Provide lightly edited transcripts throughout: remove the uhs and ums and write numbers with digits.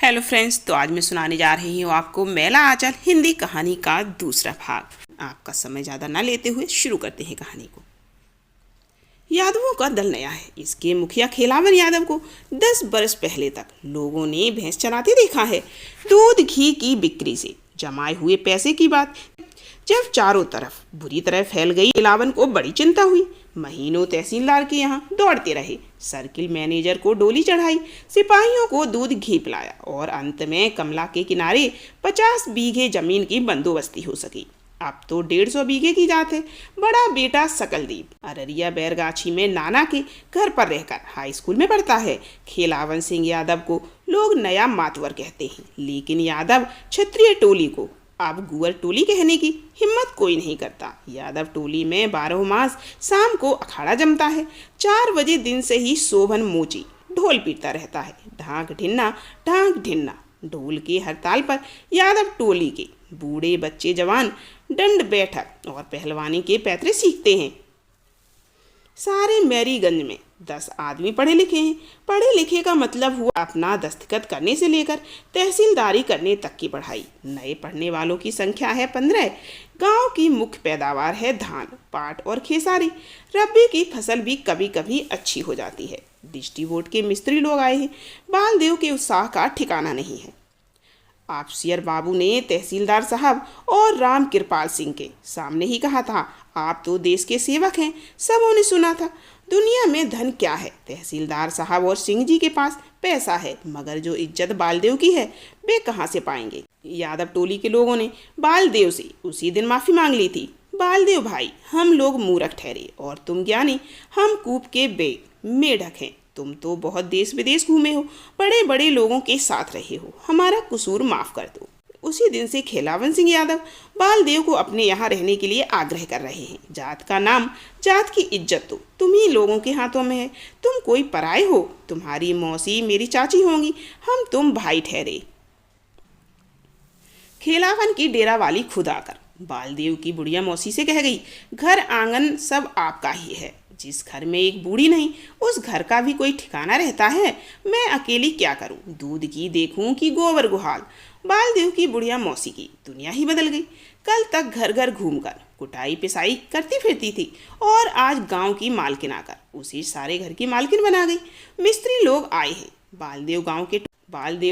Hello friends, तो आज मैं सुनाने जा रही हूँ आपको मैला आंचल हिंदी कहानी का दूसरा भाग। आपका समय ज़्यादा ना लेते हुए शुरू करते हैं कहानी को। यादवों का दल नया है। इसके मुखिया खेलावन यादव को 10 बरस पहले तक लोगों ने भैंस चराते देखा है। दूध घी की बिक्री से जमाए हुए पैसे की बात जब चारों तरफ बुरी तरह फैल गई, खेलावन को बड़ी चिंता हुई। महीनों तहसीलदार के यहाँ दौड़ते रहे, सर्किल मैनेजर को डोली चढ़ाई, सिपाहियों को दूध घी पिलाया और अंत में कमला के किनारे 50 बीघे जमीन की बंदोबस्ती हो सकी। अब तो 150 बीघे की जात है। बड़ा बेटा सकलदीप अररिया बैरगाछी में नाना के घर पर रहकर हाई स्कूल में पढ़ता है। खेलावन सिंह यादव को लोग नया मातवर कहते हैं, लेकिन यादव क्षत्रिय टोली को अब गुअर टोली कहने की हिम्मत कोई नहीं करता। यादव टोली में 12 मास शाम को अखाड़ा जमता है। 4 बजे दिन से ही शोभन मोची ढोल पीटता रहता है। ढाक ढिन्ना ढोल की हड़ताल पर यादव टोली के बूढ़े बच्चे जवान दंड बैठक और पहलवानी के पैतरे सीखते हैं। सारे मैरीगंज में 10 आदमी पढ़े लिखे हैं। पढ़े लिखे का मतलब हुआ अपना दस्तखत करने से लेकर तहसीलदारी करने तक की पढ़ाई। नए पढ़ने वालों की संख्या है 15। गांव की मुख्य पैदावार है धान, पाट और खेसारी। रबी की फसल भी कभी कभी अच्छी हो जाती है। डिस्ट्रीब्यूट के मिस्त्री लोग आए हैं। बालदेव के उत्साह का ठिकाना नहीं है। आपसियर बाबू ने तहसीलदार साहब और राम कृपाल सिंह के सामने ही कहा था, आप तो देश के सेवक हैं। सबों ने सुना था। दुनिया में धन क्या है? तहसीलदार साहब और सिंह जी के पास पैसा है, मगर जो इज्जत बालदेव की है वे कहाँ से पाएंगे? यादव टोली के लोगों ने बालदेव से उसी दिन माफी मांग ली थी। बालदेव भाई, हम लोग मूर्ख ठहरे और तुम ज्ञानी। हम कूप के मेढक हैं। तुम तो बहुत देश विदेश घूमे हो, बड़े बड़े लोगों के साथ रहे हो, हमारा कसूर माफ कर दो। उसी दिन से खेलावन सिंह यादव बालदेव को अपने यहाँ रहने के लिए आग्रह कर रहे हैं। जात का नाम, जात की इज्जत तो तुम्ही लोगों के हाथों में है। तुम कोई पराए हो। तुम्हारी मौसी मेरी चाची होंगी, हम तुम भाई ठहरे। खेलावन की डेरा वाली खुद आकर बालदेव की बुढ़िया मौसी से कह गई, घर आंगन सब आपका ही है। जिस घर में एक बूढ़ी नहीं, उस घर का भी कोई ठिकाना रहता है। मैं अकेली क्या करूं? दूध की देखूं कि गोबर गुहाल। बालदेव की बुढ़िया मौसी की दुनिया ही बदल गई। कल तक घर घर घूमकर कुटाई पिसाई करती फिरती थी और आज गांव की मालकिन आकर उसी सारे घर की मालकिन बना गई। मिस्त्री लोग आए हैं। बालदेव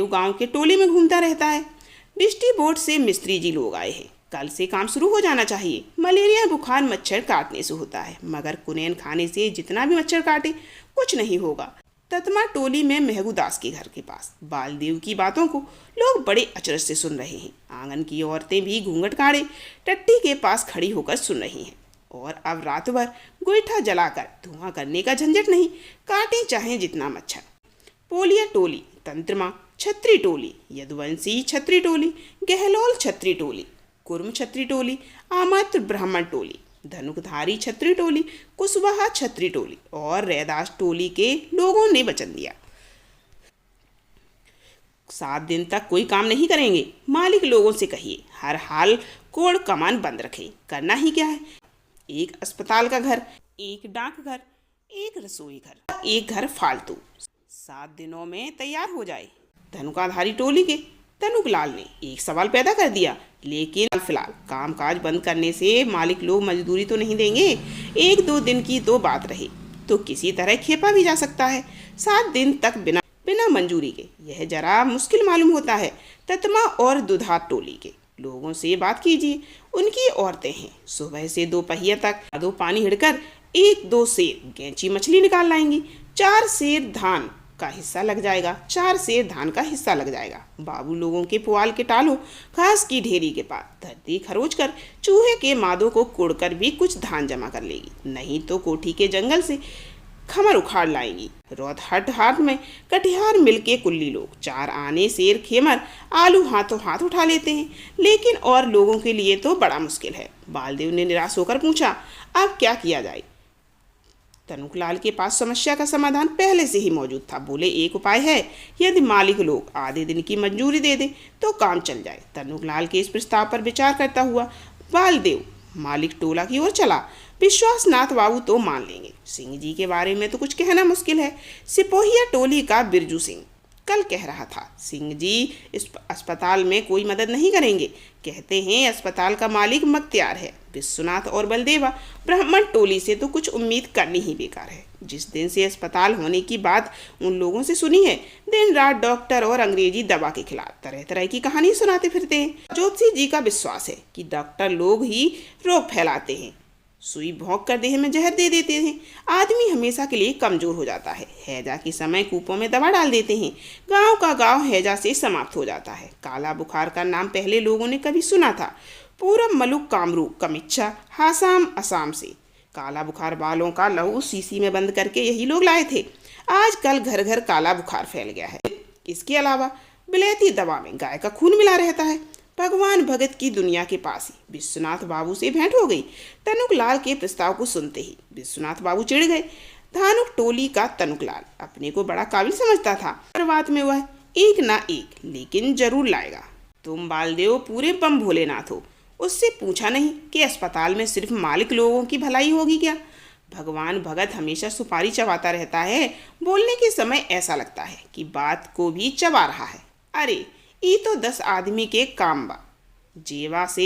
गांव के टोले में घूमता रहता है। डिस्ट्रीब्यूट से मिस्त्री जी लोग आए हैं। कल से काम शुरू हो जाना चाहिए। मलेरिया बुखार मच्छर काटने से होता है, मगर कुनैन खाने से जितना भी मच्छर काटे कुछ नहीं होगा। ततमा टोली में महगूदास के घर के पास बालदेव की बातों को लोग बड़े अचरज से सुन रहे हैं। आंगन की औरतें भी घूंघट काढ़े टट्टी के पास खड़ी होकर सुन रही हैं। और अब रात भर गोईठा जलाकर धुआं करने का झंझट नहीं, काटे चाहे जितना मच्छर। पोलिया टोली, तंत्रमा छत्री टोली, यदुवंशी छत्री टोली, गहलोल छत्री टोली, कुर्म छत्री टोली, आमात्र ब्राह्मण टोली, धनुकधारी छत्री टोली, कुशवाहा छत्री टोली और रैदास टोली के लोगों ने वचन दिया, 7 दिन तक कोई काम नहीं करेंगे। मालिक लोगों से कहिए हर हाल कोड़ कमान बंद रखे। करना ही क्या है? एक अस्पताल का घर, एक डाकघर, एक रसोई घर, एक घर फालतू 7 दिनों में तैयार हो जाए। धनुकाधारी टोली के तनुकलाल ने एक सवाल पैदा कर दिया, लेकिन फिलहाल कामकाज बंद करने से मालिक लोग मजदूरी तो नहीं देंगे। 1-2 दिन की तो बात रहे तो किसी तरह खेपा भी जा सकता है। 7 दिन तक बिना मंजूरी के यह जरा मुश्किल मालूम होता है। ततमा और दुधात टोली के लोगों से बात कीजिए। उनकी औरतें हैं, सुबह से दोपहर तक 2 पानी हिड़कर 1-2 सेर गैंची मछली निकाल लाएंगी। 4 सेर धान का हिस्सा लग जाएगा। 4 सेर धान का हिस्सा लग जाएगा। बाबू लोगों के पुआल के टालों, घास की ढेरी के पास धरती खरोच कर चूहे के मादों को कोड़कर भी कुछ धान जमा कर लेगी, नहीं तो कोठी के जंगल से खमर उखाड़ लाएंगी। रोहट हाट में कटिहार मिल के कुल्ली लोग 4 आने सेर खेमर आलू हाथों हाथ उठा लेते हैं, लेकिन और लोगों के लिए तो बड़ा मुश्किल है। बालदेव ने निराश होकर पूछा, अब क्या किया जाए? तनुकलाल के पास समस्या का समाधान पहले से ही मौजूद था। बोले, एक उपाय है, यदि मालिक लोग आधे दिन की मंजूरी दे दें तो काम चल जाए। तनुकलाल के इस प्रस्ताव पर विचार करता हुआ बालदेव मालिक टोला की ओर चला। विश्वासनाथ बाबू तो मान लेंगे, सिंह जी के बारे में तो कुछ कहना मुश्किल है। सिपोहिया टोली का बिरजू सिंह कल कह रहा था, सिंह जी इस अस्पताल में कोई मदद नहीं करेंगे। कहते हैं अस्पताल का मालिक मख्तियार है। विश्वनाथ और बलदेवा, ब्राह्मण टोली से तो कुछ उम्मीद करनी ही बेकार है। जिस दिन से अस्पताल होने की बात उन लोगों से सुनी है, दिन रात डॉक्टर और अंग्रेजी दवा के खिलाफ तरह तरह की कहानी सुनाते फिरते हैं। ज्योतिषी जी का विश्वास है कि डॉक्टर लोग ही रोग फैलाते हैं, सुई भोंक कर देह में जहर दे देते हैं, आदमी हमेशा के लिए कमजोर हो जाता है। हैजा के समय कूपों में दवा डाल देते हैं, गांव का गांव हैजा से समाप्त हो जाता है। काला बुखार का नाम पहले लोगों ने कभी सुना था। पूरब मलुक कामरूप कमिच्छा हासाम असम से काला बुखार वालों का लहू शीशी में बंद करके यही लोग लाए थे। आजकल घर घर काला बुखार फैल गया है। इसके अलावा बिलेती दवा में गाय का खून मिला रहता है। भगवान भगत की दुनिया के पास ही विश्वनाथ बाबू से भेंट हो गई। तनुक लाल के प्रस्ताव को सुनते ही विश्वनाथ बाबू चिढ़ गए। धानुक टोली का तनुक लाल अपने को बड़ा काबिल समझता था। हर बात में वह एक ना एक लेकिन जरूर लाएगा। तुम बालदेव पूरे बम भोलेनाथ हो। उससे पूछा नहीं कि अस्पताल में सिर्फ मालिक लोगों की भलाई होगी क्या? भगवान भगत हमेशा सुपारी चबाता रहता है। बोलने के समय ऐसा लगता है कि बात को भी चबा रहा है। अरे ई तो 10 आदमी के काम बा। जेवा से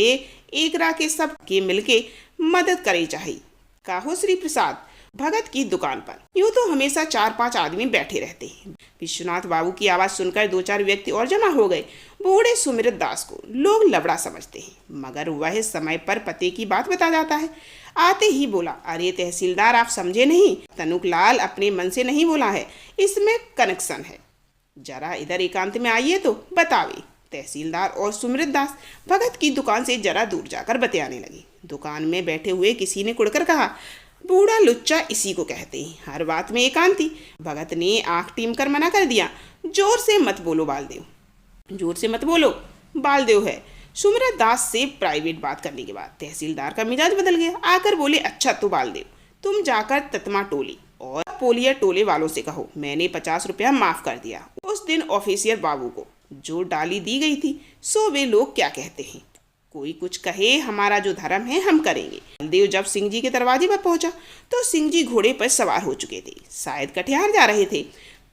एक रा के सब के मिलके मदद करे चाहिए। काहो श्री प्रसाद भगत की दुकान पर यूं तो हमेशा 4-5 आदमी बैठे रहते हैं। विश्वनाथ बाबू की आवाज सुनकर 2-4 व्यक्ति और जमा हो गए। बूढ़े सुमित दास को लोग लबड़ा समझते हैं, मगर वह समय पर पते की बात बता जाता है। आते ही बोला, अरे तहसीलदार आप समझे नहीं, तनुक लाल अपने मन से नहीं बोला है, इसमें कनेक्शन है। जरा इधर एकांत में आइए तो बतावे। तहसीलदार और सुमित दास भगत की दुकान से जरा दूर जाकर बतियाने लगे। दुकान में बैठे हुए किसी ने कुड़कर कहा, बूढ़ा लुच्चा इसी को कहते हैं, हर बात में एकांती। भगत ने आंख टीम कर मना कर दिया, जोर से मत बोलो बालदेव, जोर से मत बोलो, बालदेव है। सुमित दास से प्राइवेट बात करने के बाद तहसीलदार का मिजाज बदल गया। आकर बोले, अच्छा तो बालदेव तुम जाकर ततमा टोली और पोलिया टोले वालों से कहो मैंने 50 रुपया माफ कर दिया उस दिन ऑफिसियर बाबू को जो डाली दी गई थी। सो वे लोग क्या कहते हैं, कोई कुछ कहे, हमारा जो धर्म है हम करेंगे। बलदेव जब सिंह जी के दरवाजे पर पहुंचा तो सिंह जी घोड़े पर सवार हो चुके थे, शायद कटिहार जा रहे थे।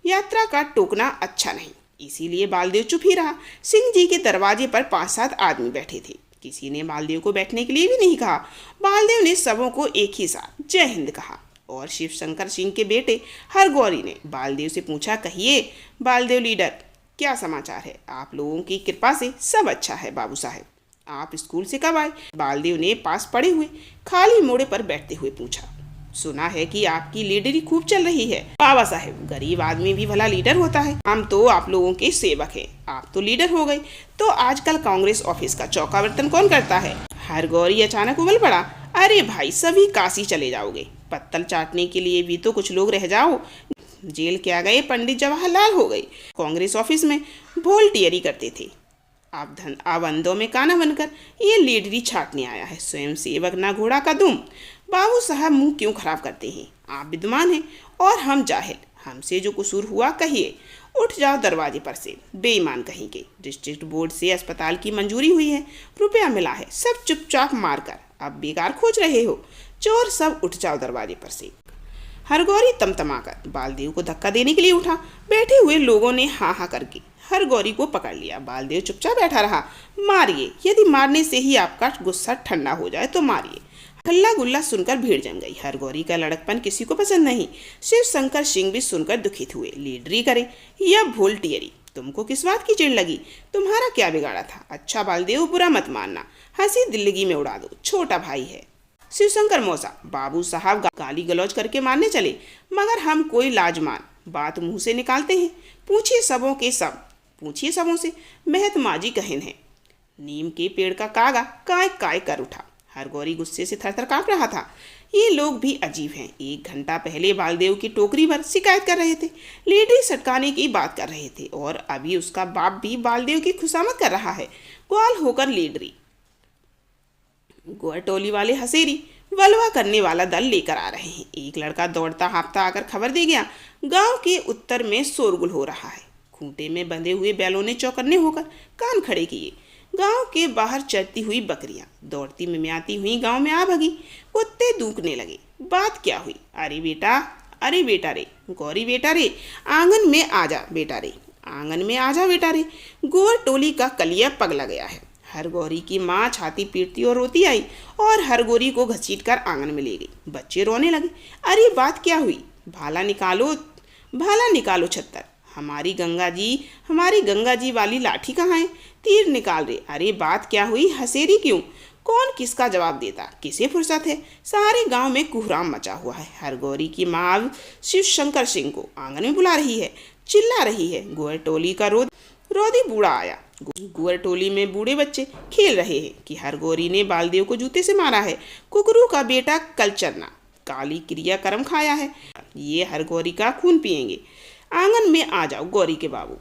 यात्रा का टोकना अच्छा नहीं, इसीलिए बालदेव चुप ही रहा। सिंह जी के दरवाजे पर 5-7 आदमी बैठे थे। किसी ने बालदेव को बैठने के लिए भी नहीं कहा। बालदेव ने सबों को एक ही साथ जय हिंद कहा और शिव शंकर सिंह के बेटे हरगौरी ने बालदेव से पूछा, कहिए बालदेव लीडर क्या समाचार है? आप लोगों की कृपा से सब अच्छा है बाबू साहब। आप स्कूल से कब आए? बालदेव ने पास पड़े हुए खाली मोड़े पर बैठते हुए पूछा। सुना है कि आपकी लीडरी खूब चल रही है। बाबा साहब गरीब आदमी भी भला लीडर होता है। हम तो आप लोगों के सेवक हैं, आप तो लीडर हो गए। तो आजकल कांग्रेस ऑफिस का चौकावर्तन कौन करता है? हरगौरी अचानक उबल पड़ा। अरे भाई सभी काशी चले जाओगे, पत्तल चाटने के लिए भी तो कुछ लोग रह जाओ। जेल क्या गए पंडित जवाहरलाल हो गए, कांग्रेस ऑफिस में वोल्टियरी करते थे। आप अंधों में काना बनकर ये लीडरी छाटने आया है। स्वयं सेवक ना घोड़ा का दुम। बाबू साहब मुंह क्यों खराब करते हैं? आप विद्वान हैं और हम जाहिल। हमसे जो कसूर हुआ कहिए। उठ जाओ दरवाजे पर से, बेईमान कहीं के। डिस्ट्रिक्ट बोर्ड से अस्पताल की मंजूरी हुई है, रुपया मिला है, सब चुपचाप मारकर अब बेकार खोज रहे हो। चोर सब उठ जाओ दरवाजे पर से। हरगौरी तमतमाकर बालदेव को धक्का देने के लिए उठा। बैठे हुए लोगों ने हाँ हाँ करके हरगौरी को पकड़ लिया। बालदेव चुपचाप बैठा रहा। मारिए, यदि मारने से ही आपका गुस्सा ठंडा हो जाए तो मारिए। हल्ला गुल्ला सुनकर भीड़ जम गई। हरगौरी का लड़कपन किसी को पसंद नहीं। शिव शंकर सिंह भी सुनकर दुखित हुए। लीडरी करे या वोल्टियरी, तुमको किस बात की चिढ़ लगी? तुम्हारा क्या बिगाड़ा था? अच्छा बालदेव बुरा मत मानना, हंसी दिल्लगी में उड़ा दो, छोटा भाई है। शिवशंकर मौसा बाबू साहब गाली गलौज करके मारने चले, मगर हम कोई लाजमान बात मुंह से निकालते हैं। पूछिए सबों के सब, पूछिए सबों से। महत माजी कहन है, नीम के पेड़ का कागा काय काय कर उठा। हरगौरी गुस्से से थरथर कांप रहा था। ये लोग भी अजीब हैं। 1 घंटा पहले बालदेव की टोकरी भर शिकायत कर रहे थे, लीडरी सटकाने की बात कर रहे थे, और अभी उसका बाप भी बालदेव की खुशामद कर रहा है। ग्वाल होकर लीडरी, गोर टोली वाले हसेरी वलवा करने वाला दल लेकर आ रहे हैं। एक लड़का दौड़ता हाँफता आकर खबर दे गया, गांव के उत्तर में शोरगुल हो रहा है। खूंटे में बंधे हुए बैलों ने चौकन्ने होकर कान खड़े किए। गांव के बाहर चरती हुई बकरियां दौड़ती मिमियाती हुई गांव में आ भगी। कुत्ते दूकने लगे। बात क्या हुई? अरे बेटा रे, गौरी बेटा रे, आंगन में आ जा बेटा रे। आंगन में आ जा बेटा रे। गोवर टोली का कलिया पगला गया है। हरगौरी की माँ छाती पीटती और रोती आई और हरगौरी को घसीट कर आंगन में ले गई। बच्चे रोने लगे। अरे बात क्या हुई? भाला निकालो छत्तर। हमारी गंगा जी वाली लाठी कहाँ है? तीर निकाल रे। अरे बात क्या हुई? हसेरी क्यों? कौन किसका जवाब देता? किसे फुर्सत है? सारे गांव में कोहराम मचा हुआ है। हरगौरी की माँ शिव शंकर सिंह को आंगन में बुला रही है, चिल्ला रही है। गोवर टोली का रोदी बूढ़ा आया। गोवर टोली में बूढ़े बच्चे खेल रहे हैं कि हरगौरी ने बालदेव को जूते से मारा है। कुकरू का बेटा कल चरना काली क्रिया कर्म खाया है, ये हरगौरी का खून पिएंगे। आंगन में आ जाओ गौरी के बाबू।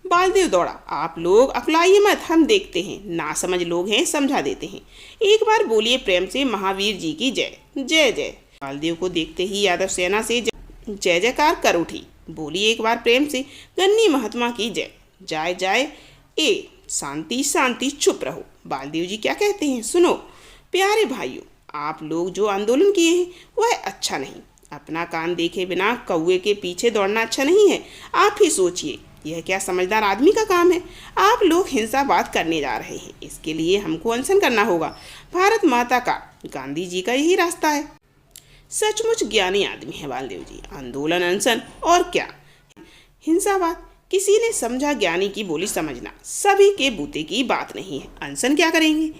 बालदेव दौड़ा। आप लोग अकलाइए मत, हम देखते हैं। ना समझ लोग हैं, समझा देते हैं। एक बार बोलिए प्रेम से महावीर जी की जय जय जय। बालदेव को देखते ही यादव सेना से जय जयकार कर उठी। बोली एक बार प्रेम से गन्नी महात्मा की जय। जाए जाए ए शांति शांति, चुप रहो। बालदेव जी क्या कहते हैं सुनो। प्यारे भाइयों, आप लोग जो आंदोलन किए हैं वह अच्छा नहीं। अपना कान देखे बिना कौवे के पीछे दौड़ना अच्छा नहीं है। आप ही सोचिए, यह क्या समझदार आदमी का काम है? आप लोग हिंसावाद करने जा रहे हैं। इसके लिए हमको अनशन करना होगा। भारत माता का, गांधी जी का यही रास्ता है। सचमुच ज्ञानी आदमी है बालदेव जी। आंदोलन, अनशन और क्या हिंसावाद? किसी ने समझा ज्ञानी की बोली समझना सभी के बूते की बात नहीं है। अनशन क्या करेंगे?